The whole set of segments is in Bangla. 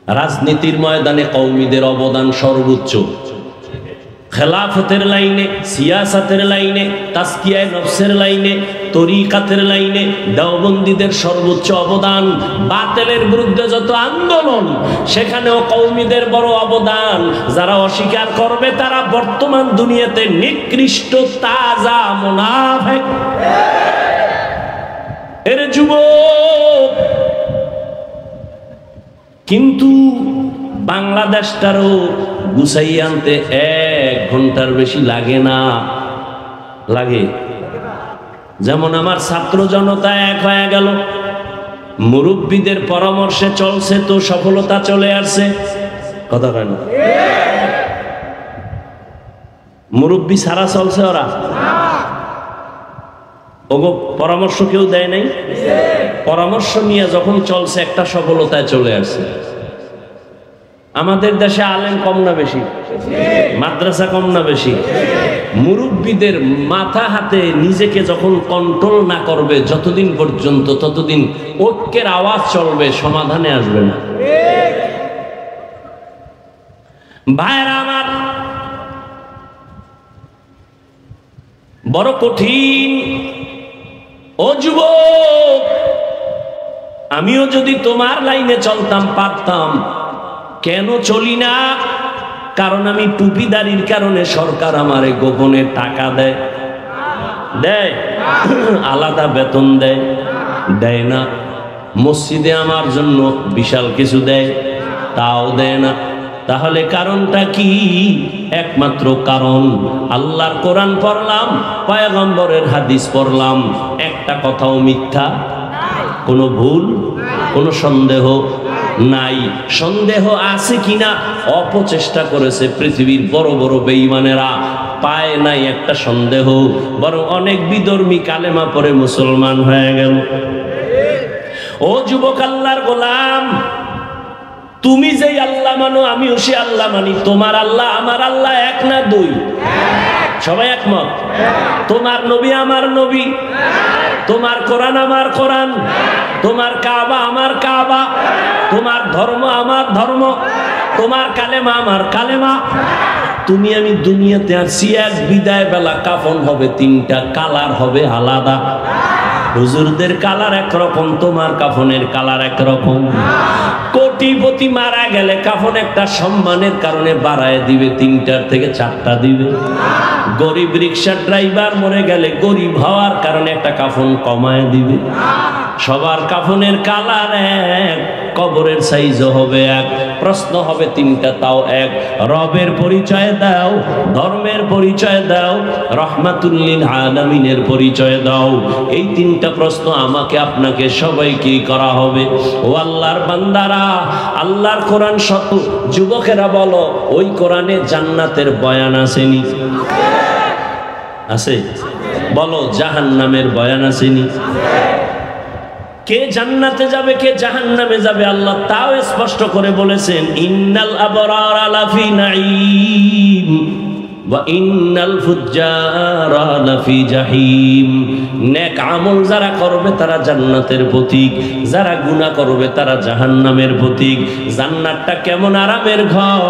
রাজনীতির ময়দানে কওমীদের অবদান সর্বোচ্চ। খেলাফতের লাইনে, সিয়াসাতের লাইনে, তাজকিয়ায়ে নফসের লাইনে, তরিকাতের লাইনে দেওবন্দীদের সর্বোচ্চ অবদান। বাতিলের বিরুদ্ধে যত আন্দোলন সেখানেও কওমীদের বড় অবদান। যারা অস্বীকার করবে তারা বর্তমান দুনিয়াতে নিকৃষ্ট তাজা মুনাফিক। এর যুবক, কিন্তু বাংলাদেশটারও গুছাই আনতে 1 ঘন্টার বেশি লাগে না। লাগে? যেমন আমার ছাত্র জনতা এক হয়ে গেল, মুরব্বীদের পরামর্শে চলছে, তো সফলতা চলে আসছে। কথা কয় না? মুরব্বী ছাড়া চলছে ওরা? ওগো পরামর্শ কেউ দেয় নাই? পরামর্শ নিয়ে যখন চলছে একটা সফলতায় চলে আসছে। আমাদের দেশে আলেম কম না বেশি? মাদ্রাসা কম না বেশি? মুরব্বীদের মাথা হাতে নিজেকে যখন কন্ট্রোল না করবে যতদিন পর্যন্ত, ততদিন ঐক্যের আওয়াজ চলবে, সমাধানে আসবে না। ভাইরা আমার, বড় কঠিন। ও যুবক, আমিও যদি তোমার লাইনে চলতাম পারতাম, কেন চলি না? কারণ আমি টুপিদারির কারণে সরকার আমারে গোপনে টাকা দেয়। দেয়? আলাদা বেতন দেয়? দেয় না। মসজিদে আমার জন্য বিশাল কিছু দেয়? তাও দেয় না। তাহলে কারণটা কি? একমাত্র কারণ, আল্লাহর কোরআন পড়লাম, পয়গম্বরের হাদিস পড়লাম, একটা কথাও মিথ্যা, কোনো ভুল, কোনো সন্দেহ নাই। সন্দেহ আছে কিনা অপচেষ্টা করেছে পৃথিবীর বড় বড় বেঈমানেরা, পায় নাই একটা সন্দেহ, বরং অনেক বিধর্মী কালেমা পড়ে মুসলমান হয়ে গেল। ও যুবক, আল্লাহর গোলাম, তুমি যেই আল্লাহ মানো আমিও সে আল্লাহ মানি। তোমার আল্লাহ আমার আল্লাহ এক না দুই? সবাই একমত? তোমার নবী আমার নবী, তোমার কোরআন আমার কোরআন, তোমার কাবা আমার কাবা, তোমার ধর্ম আমার ধর্ম, তোমার কালেমা আমার কালেমা। তুমি আমি দুনিয়াতে আসছি, এক বিদায় বেলা কাফন হবে 3টা, কালার হবে আলাদা। হুজুরদের কালার একরকম, তোমার কাফনের কালার একরকম। কোটিপতি মারা গেলে কাফন একটা সম্মানের কারণে বাড়ায় দিবে, 3টার থেকে 4টা দিবে। গরিব রিক্সা ড্রাইভার মরে গেলে গরিব হওয়ার কারণে একটা কাফন কমায় দিবে। সবার কাফনের কালার এক, কবরের সাইজও হবে এক, প্রশ্ন হবে 3টা, তাও এক। রবের পরিচয় দাও, ধর্মের পরিচয় দাও, রহমাতুল লিল আলামিনের পরিচয় দাও। এই 3টা প্রশ্ন আমাকে আপনাকে সবাইকে করা হবে। ও আল্লাহর বান্দারা, আল্লাহর কোরআন শত। যুবকেরা বলো, ওই কোরআনে জান্নাতের বয়ান আসেনি? আছে? বলো, জাহান্নামের বয়ান আসেনি? কে জান্নাতে যাবে, কে জাহান্নামে যাবে আল্লাহ তাও স্পষ্ট করে বলেছেন, ইন্নাল আবরারা লাফি নাঈম ওয়া ইন্নাল ফুজ্জারা লাফি জাহিম। নেক আমল যারা করবে তারা জান্নাতের প্রতীক, যারা গুনাহ করবে তারা জাহান্নামের প্রতীক। জান্নাতটা কেমন আরামের ঘর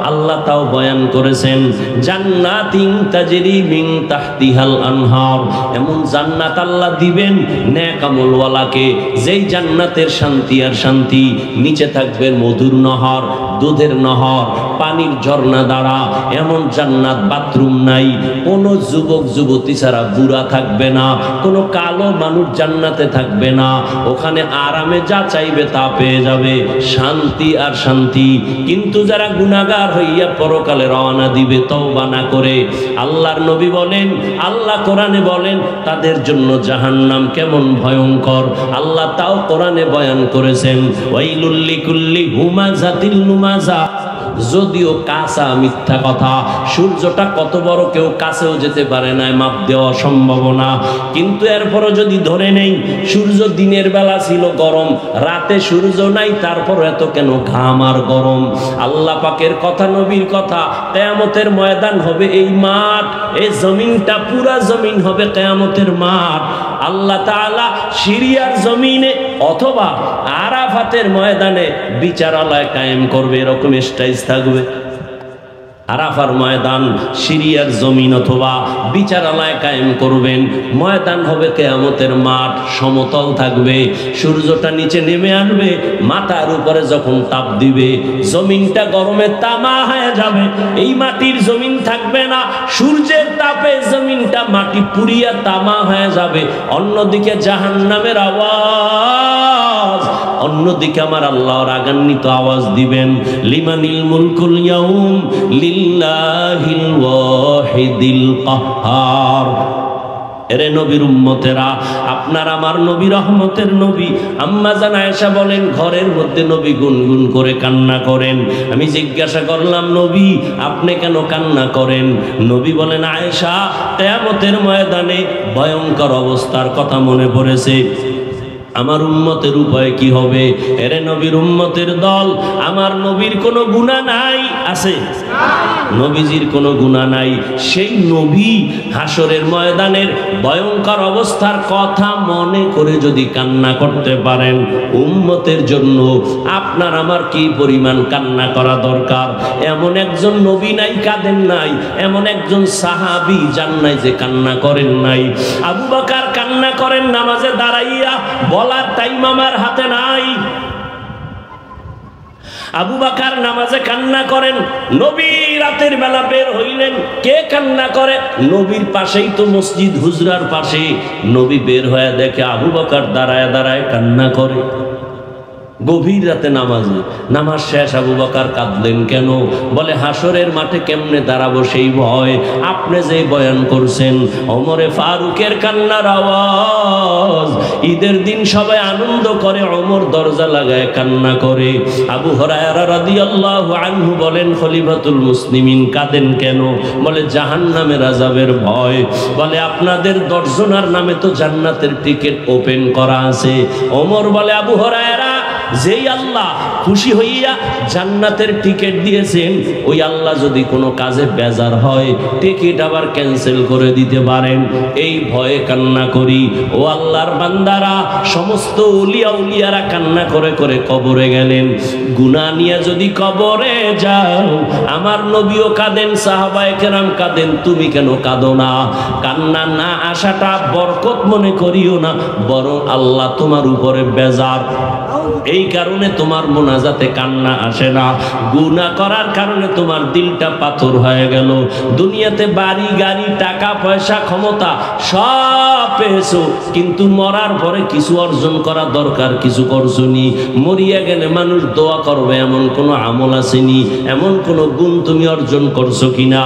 আল্লাহ তাও বয়ান করেছেন। জান্নাতিন তাজরি মিন তাহতিহাল আনহার, এমন জান্নাত আল্লাহ দিবেন নেক আমলওয়ালাকে, যেই জান্নাতের শান্তি আর শান্তি, নিচে থাকবে মধুর নহর, দুধের নহর, পানির ঝর্ণা দ্বারা। এমন জান্নাত, বাথরুম নাই, কোনো যুবক যুবতী ছাড়া বুড়া থাকবে না, কোনো কালো মানুষ জান্নাতে থাকবে না। ওখানে আরামে যা চাইবে তা পেয়ে যাবে, শান্তি আর শান্তি। কিন্তু যারা গুনাহগার হইয়া পরকালে রওনা দিবে তওবা না করে, আল্লাহর নবী বলেন, আল্লাহ কোরআনে বলেন, তাদের জন্য জাহান্নাম কেমন ভয়ঙ্কর আল্লাহ তাও কোরআনে বয়ান করেছেন। ওয়াইলুল লিকুল্লি হুমাযাতিল লুমাযা। যদিও কাঁচা মিথ্যা কথা, সূর্যটা কত বড় কেউ কাছেও যেতে পারে না, মাপ দেওয়া সম্ভব না। কিন্তু এরপরও যদি ধরে নেই সূর্য দিনের বেলা ছিল গরম, রাতে সূর্য নাই, তারপর এত কেন ঘাম আর গরম? আল্লাহ পাকের কথা, নবীর কথা, কিয়ামতের ময়দান হবে এই মাঠ, এই জমিনটা পুরা জমিন হবে কিয়ামতের মাঠ। আল্লাহ তাআলা সিরিয়ার জমিনে অথবা আরাফাত আরাফাতের ময়দানে বিচারালয় কায়েম করবে, এরকম স্টেজ থাকবে। আরাফার ময়দান সিরিয়ার জমিন অথবা বিচারালয় কায়েম করবেন। ময়দান হবে কিয়ামতের মাঠ, সমতল থাকবে, সূর্যটা নিচে নেমে আসবে, মাথার উপরে যখন তাপ দিবে জমিনটা গরমে তামা হয়ে যাবে। এই মাটির জমিন থাকবে না, সূর্যের তাপে জমিনটা মাটি পুড়িয়া তামা হয়ে যাবে। অন্যদিকে জাহান্নামের আওয়াজ, অন্যদিকে আমার আল্লাহ রাগান্বিত আওয়াজ দিবেন, লিমানিল মুলকুল ইয়াউম লিল্লাহিল ওয়াহিদিল কাহ্হার। এরে নবীর উম্মতেরা, আপনার আমার নবী রহমতের নবী। আম্মা জান আয়েশা বলেন, ঘরের মধ্যে নবী গুনগুন করে কান্না করেন। আমি জিজ্ঞাসা করলাম, নবী আপনি কেন কান্না করেন? নবী বলেন, আয়েশা, কিয়ামতের ময়দানে ভয়ঙ্কর অবস্থার কথা মনে পড়েছে। আমার উম্মতের উপায় কি হবে? এরে নবীর উম্মতের দল, আমার নবীর কোনো গুনাহ নাই, আছে? নবীজির কোনো গুনাহ নাই। সেই নবী হাসরের ময়দানের ভয়ঙ্কর অবস্থার কথা মনে করে যদি কান্না করতে পারেন, উম্মতের জন্য আপনার আমার কি পরিমাণ কান্না করা দরকার। এমন একজন নবী নাই কাঁদেন নাই, এমন একজন সাহাবী যান নাই যে কান্না করেন নাই। আবু বকর কান্না করেন নামাজে দাঁড়াইয়া, বলার টাইম আমার হাতে নাই। আবু বকর নামাজে কান্না করেন। নবী রাতের বেলা বের হইলেন, কে কান্না করে? নবীর পাশেই তো মসজিদ, হুজরার পাশে। নবী বের হয়ে দেখে আবু বকর দাঁড়ায় দাঁড়ায় কান্না করে। গভীর রাতে নামাজে, নামাজ শেষ, আবু বকর কাঁদলেন কেন? বলে, হাসরের মাঠে কেমনে দাঁড়াবো সেই ভয়। আপনি যে বয়ান করছেন, ওমরে ফারুকের কান্নার আওয়াজ। ঈদের দিন সবাই আনন্দ করে, ওমর দরজা লাগায় কান্না করে। আবু হুরায়রা রাদিয়াল্লাহু আনহু বলেন, খলিফাতুল মুসলিমিন কাঁদেন কেন? বলে, জাহান্নামের আযাবের ভয়। বলে, আপনাদের 10 জনের নামে তো জান্নাতের টিকিট ওপেন করা আছে। ওমর বলে, আবু হুরায়রা, যেই আল্লাহ খুশি হইয়া জান্নাতের টিকিট দিয়েছেন, ওই আল্লাহ যদি কোনো কাজে বেজার হয়, টিকিট আবার ক্যান্সেল করে দিতে পারেন। এই ভয়ে কান্না করি। ও আল্লাহর বান্দারা, সমস্ত উলিয়া উলিয়ারা কান্না করে করে কবরে গেলেন। গুনাহ নিয়ে যদি কবরে যাও, আমার নবীও কাঁদেন, সাহাবায়ে কেরাম কাঁদেন, তুমি কেন কাঁদো না? কান্না না আসাটা বরকত মনে করিও না, বরং আল্লাহ তোমার উপরে বেজার। এই কারণে তোমার মোনাজাতে কান্না আসে না। গুনাহ করার কারণে তোমার দিলটা পাথর হয়ে গেল। দুনিয়াতে বাড়ি গাড়ি টাকা পয়সা ক্ষমতা সব পেয়েছো, কিন্তু মরার পরে কিছু অর্জন করা দরকার, কিছু করছনি। মরিয়া গেলে মানুষ দোয়া করবে এমন কোনো আমল আসেনি, এমন কোনো গুণ তুমি অর্জন করছো কিনা?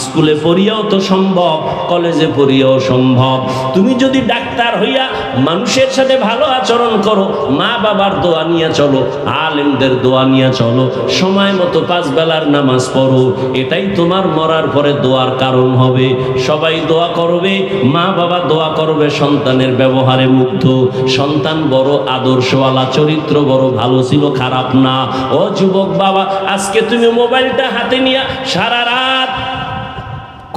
স্কুলে পড়িয়াও তো সম্ভব, কলেজে পড়িয়াও সম্ভব। তুমি যদি ডাক্তার হইয়া মানুষের সাথে ভালো আচরণ করো, মা বাবার দোয়া নিয়ে চলো, আলেমদের দোয়া নিয়ে চলো, সময় মতো 5 বেলার নামাজ পড়ো, এটাই তোমার মরার পরে দোয়ার কারণ হবে। সবাই দোয়া করবে, মা বাবা দোয়া করবে, সন্তানের ব্যবহারে মুগ্ধ, সন্তান বড় আদর্শওয়ালা, চরিত্র বড় ভালো ছিল, খারাপ না। ও যুবক বাবা, আজকে তুমি মোবাইলটা হাতে নিয়ে সারা রাত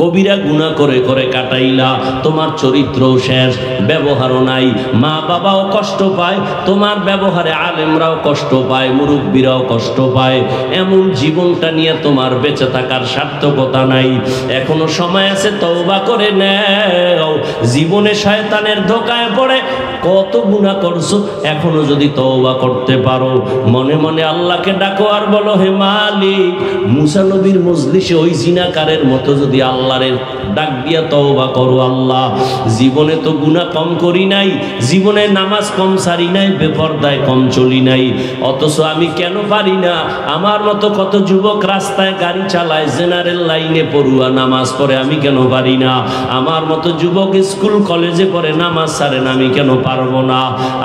কবিরা গুনাহ করে করে কাটাইলা, তোমার চরিত্র শেষ, ব্যবহারও নাই, মা বাবাও কষ্ট পায়, তোমার ব্যবহারে আলেমরাও কষ্ট পায়, মুরব্বীরাও কষ্ট পায়। এমন জীবনটা নিয়ে তোমার বেঁচে থাকার সার্থকতা নাই। এখনো সময় আছে, তওবা করে নাও। জীবনে শয়তানের ধোকায় পড়ে কত গুনাহ করছো, এখনো যদি তওবা করতে পারো, মনে মনে আল্লাহকে ডাকো আর বলো, হে মালিক, মুসা নবীর মজলিসে ওই জিনাকারের মতো যদি আল্লাহরে ডাক দিয়া তওবা করো, আল্লাহ জীবনে তো গুনাহ কম করি নাই, জীবনে নামাজ কম সারি নাই, বেপরদায় কম চলি নাই, অথচ আমি কেন পারি না? আমার মতো কত যুবক রাস্তায় গাড়ি চালায়, জেনারেল লাইনে পড়ুয়া নামাজ পড়ে, আমি কেন পারি না? আমার মতো যুবক স্কুল কলেজে পড়ে, নামাজ ছাড়ে না, আমি কেন পারবো না?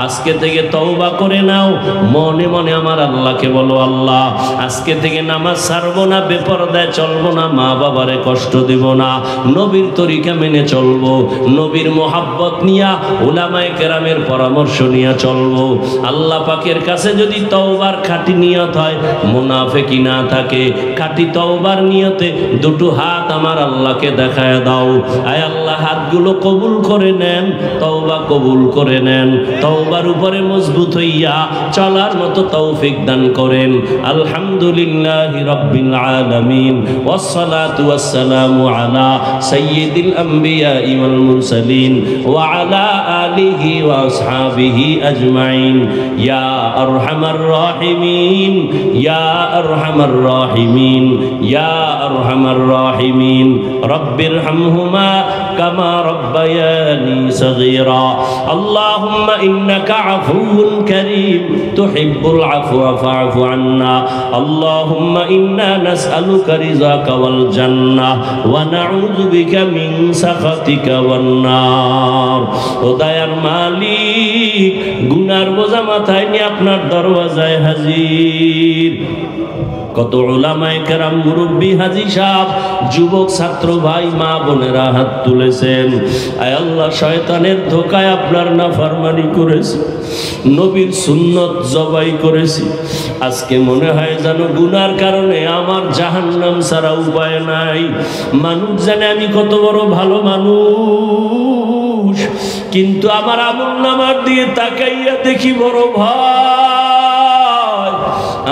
আজকে থেকে তওবা করে নাও, মনে মনে আমার আল্লাহকে বলো, আল্লাহ আজকে থেকে নামাজ ছাড়বো না, বেপরদায় চলবো না, মা বাবারে কষ্ট দেব না, নবীর তরিকা মেনে চলবো, নবীর মোহাব্বত নিয়া উলামায়ে কেরামের পরামর্শ নিয়ে চলবো। আল্লাহ পাকের কাছে যদি তওবার খাঁটি নিয়ত হয়, মুনাফিকি না থাকে, খাঁটি তওবার নিয়তে দুটো হাত আমার আল্লাহকে দেখায় দাও। আয় আল্লাহ, হাতগুলো কবুল করে নেন, তওবা কবুল করে নেন, তওবার উপরে মজবুত হইয়া চলার মতো তৌফিক দান করেন। আলহামদুলিল্লাহি রাব্বিল আলামিন, ওয়াসসালাতু ওয়াসসালামু আলা সাইয়্যিদিল আমবিয়া ওয়াল মুরসালিন ওয়া আলা আলিহি ওয়া আসহাবিহি আজমাইন। ইয়া আরহামার রাহিমিন, ইয়া আরহামার রাহিমিন, ইয়া আরহামার রাহিমিন। রব্বিরহামহুমা কামা রব্বায়ানি সগীরা। আল্লাহুম্মা ইন্নাকা আফুউন কারীম তুহিব্বুল আফওয়া ফা'ফু আন্না। আল্লাহুম্মা ইন্না নাসআলুকা রিযাকা ওয়াল জান্নাহ ওয়া নাউযু বিকা মিন সাখাতিকা ওয়ান নার। ও দয়ার মালিক, গুনার বোঝা মাথায় নিয়ে আপনার দরওয়াজায় হাজির। কত উলামায়ে কেরাম, মুরব্বী, হাজী সাহেব, যুবক, ছাত্র ভাই, মা বোনেরা হাত তুলেছেন। আয় আল্লাহ, শয়তানের ধোকায় আপনার নাফরমানি করেছি, নবীর সুন্নত জবাই করেছি। আজকে মনে হয় যেন গুনার কারণে আমার জাহান্নাম ছাড়া উপায় নাই। মানুষ জানে আমি কত বড় ভালো মানুষ, কিন্তু আমার আমলনামার দিয়ে তাকাইয়া দেখি বড় ভয়।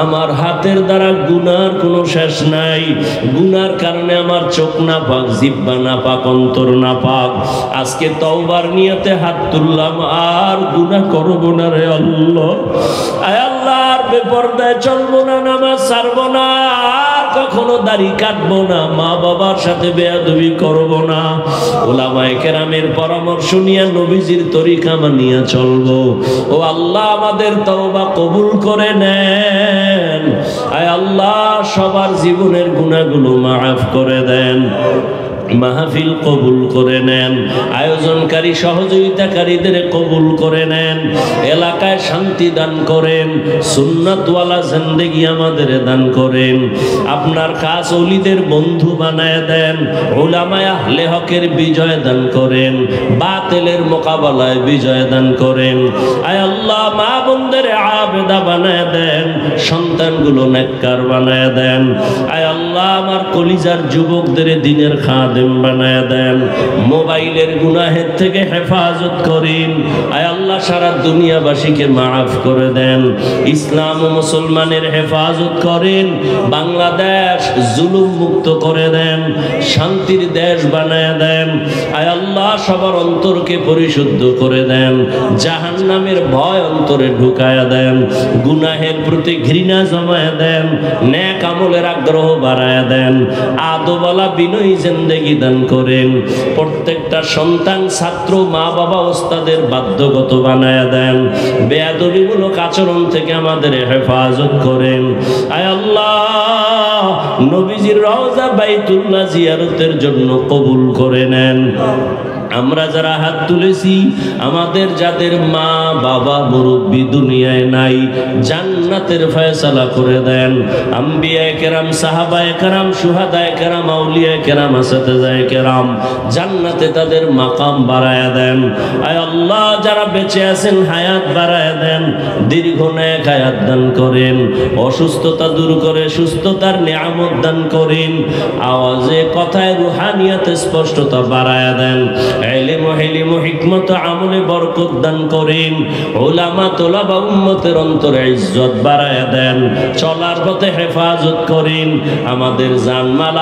আমার হাতের দ্বারা গুনার কোনো শেষ নাই। গুনার কারণে আমার চোখ না পাক, জিহ্বা না পাক, অন্তর না পাক। আজকে তওবার নিয়তে হাত তুললাম, আর গুনাহ করব না রে আল্লাহ। আয় আল্লাহ, আর বেপরদায় চলবো না, নামাজ ছাড়বো না, আর কখনো দাড়ি কাটবো না, মা বাবার সাথে বেয়াদবি করব না। উলামায়ে কেরামের পরামর্শ নিয়ে নবীজির তরিকা মানিয়া চলবো। ও আল্লাহ, আমাদের তওবা কবুল করে নেন। আয় আল্লাহ, সবার জীবনের গুনাহগুলো মাফ করে দেন, মাহফিল কবুল করে নেন, আয়োজনকারী সহযোগিতাকারীদের কবুল করে নেন, এলাকায় শান্তি দান করেন, সুন্নাতওয়ালা জিন্দেগি আমাদের দান করেন। আপনার খাস ওলিদের বন্ধু বানায় দেন, উলামায়ে আহলে হকের বিজয় দান করেন, বাতিলের মোকাবেলায় বিজয় দান করেন। আয় আল্লাহ, মা বোনদের আবেদা বানায় দেন, সন্তানগুলো নেককার বানায় দেন। আয় আল্লাহ, আমার কলিজার যুবকদের দ্বীনের খাদেম বানায় দেন, মোবাইলের গুনাহের থেকে হেফাজত করেন। আয় আল্লাহ, সারা দুনিয়াবাসীকে মাফ করে দেন, ইসলাম ও মুসলমানের হেফাজত করেন, বাংলাদেশ জুলুম মুক্ত করে দেন, শান্তির দেশ বানায় দেন। আয় আল্লাহ, সবার অন্তরকে পরিশুদ্ধ করে দেন, জাহান্নামের ভয় অন্তরে ঢুকায়া দেন, গুনাহের প্রতি ঘৃণা জমায়া দেন, নেক আমলের আগ্রহ বাড়ায়া দেন, আদবওয়ালা বিনয়ী জিন্দেগি দান করেন। প্রত্যেকটা সন্তান, ছাত্র, মা বাবা, ওস্তাদের বাধ্যগত বানায়া দেন, বেয়াদবিমূলক আচরণ থেকে আমাদের হেফাজত করেন। আয় আল্লাহ, নবীজির রওজা বাইতুল্লাহ জিয়ারতের জন্য কবুল করে নেন। আমরা যারা হাত তুলেছি, আমাদের যাদের মা বাবা মুরব্বী দুনিয়ায় নাই, জান্নাতের ফয়সালা করে দেন। আম্বিয়ায়ে কেরাম, সাহাবায়ে কেরাম, শুহাদায়ে কেরাম, আউলিয়ায়ে কেরাম, আসাতিজায়ে কেরাম, জান্নাতে তাদের মাকাম বাড়ায়া দেন। আয় আল্লাহ, যারা বেঁচে আছেন হায়াত বাড়ায়া দেন, দীর্ঘ নেক হায়াত দান করেন, অসুস্থতা দূর করে সুস্থতার নিয়ামত দান করেন, আওয়াজে কথায় রুহানিয়াতে স্পষ্টতা বাড়ায়া দেন, ইলম ও হিলম ও হিকমত আমলে বরকত দান করেন, উলামা তোলাবা উম্মতের অন্তরে ইজ্জত বাড়ায়া দেন, চলার পথে হেফাজত করেন, আমাদের জানমাল